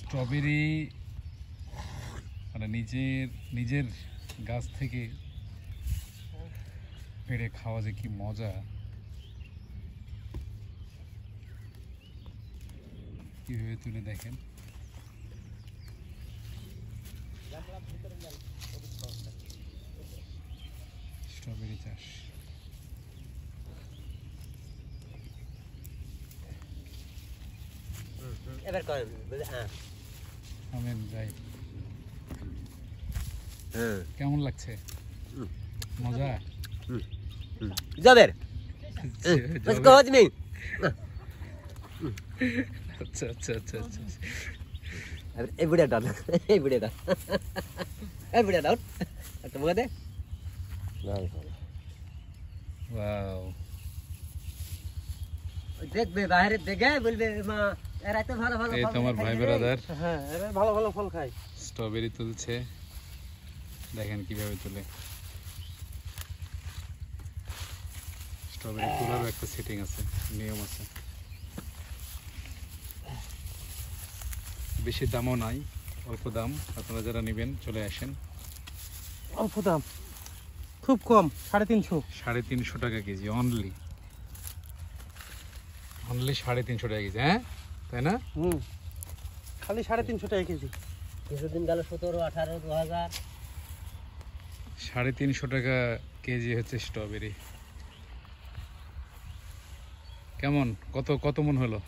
Strawberry মানে নিজের গাছ থেকে পেড়ে খাওয়া যে কি মজা, কিভাবে তুলে দেখেন। স্ট্রবেরি চাষ এবার করেন, আমেন যাই। কেমন লাগছে? মজা জবের আচ্ছা আচ্ছা আচ্ছা আচ্ছা। এই বুড়িয়া ডাল, এই বুড়িয়া ডাল, এই বুড়িয়া ডাল একটা মুখে দে। ওয়াও, দেখবে বাইরে দেখে বলবে মা এরা তো ভালো ভালো। এই তোমার ভাই ব্রাদার, হ্যাঁ এরা ভালো ভালো ফল খায়। স্ট্রবেরি তুলছে, দেখেন কিভাবে তুলে। স্ট্রবেরি তোলারও একটা সেটিং আছে, নিয়ম আছে। বেশি দামও নাই, অল্প দাম। আপনারা যারা নেবেন চলে আসেন। অল্প দাম, খুব কম, 350। 350 টাকা কেজি, অনলি 350 টাকা কেজি। হ্যাঁ তাই না? খালি 350 টাকা কেজি। কিছুদিন গেল 17, 18, 2000। 350 টাকা কেজি হচ্ছে স্ট্রবেরি। কেমন, কত মন হলো?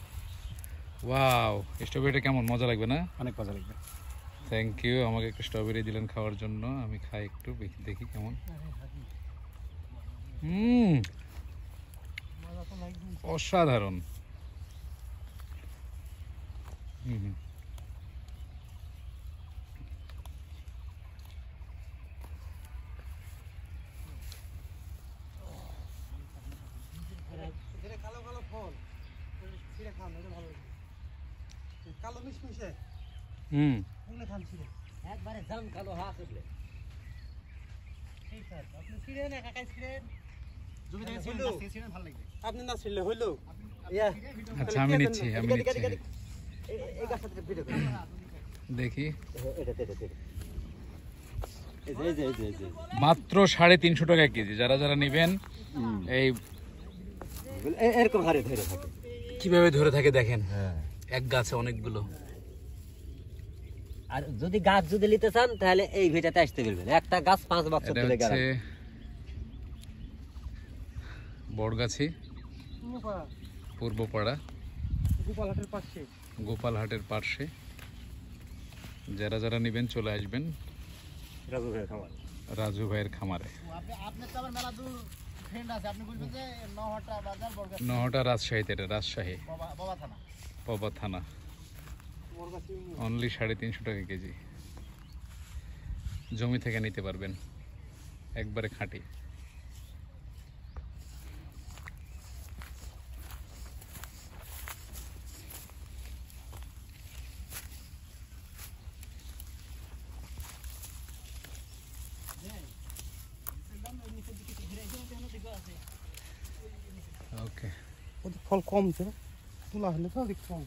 ওয়াও, স্ট্রবেরিটা কেমন, মজা লাগবে না? অনেক মজা লাগবে। থ্যাংক ইউ, আমাকে একটু স্ট্রবেরি দিলেন খাওয়ার জন্য। আমি খাই একটু, দেখি কেমন। অসাধারণ। কালো কালো ফল, কালো মিশমিশে, ওগুলো খান ছিল একবারে জাম কালো হাত উঠলে। ঠিক আছে, আপনি ছিলেন একা একাই ছিলেন, জমি থেকে ছিলেন, গাছ থেকে ছিলেন, ভালো লাগবে। আপনি না ছিললে হইলো। আচ্ছা আমি নিচ্ছি। এই গাছটা থেকে ভিডিও করি দেখি। এই মাত্র 350 টাকা কেজি। যারা নেবেন এই এরকম হারে ধরে থাকে, কিভাবে ধরে থাকে দেখেন। এক গাছে অনেকগুলো। আর যদি গাছ যদি নিতে চান তাহলে এই ভিটাতে আসতে বলবেন। একটা গাছ 5 বছর ধরে গেল। বড়গাছি, পূর্বপাড়া, গোপালহাটের পাশে। গোপালহাটের পাশে। যারা নেবেন চলে আসবেন রাজু ভাইয়ের খামারে। নহটা রাজশাহীতে, এটা রাজশাহী পবা থানা। অনলি 350 টাকা কেজি। জমি থেকে নিতে পারবেন, একবারে খাঁটি। ওকে, ফল কমছে, তোলা হলে তো অধিক কম।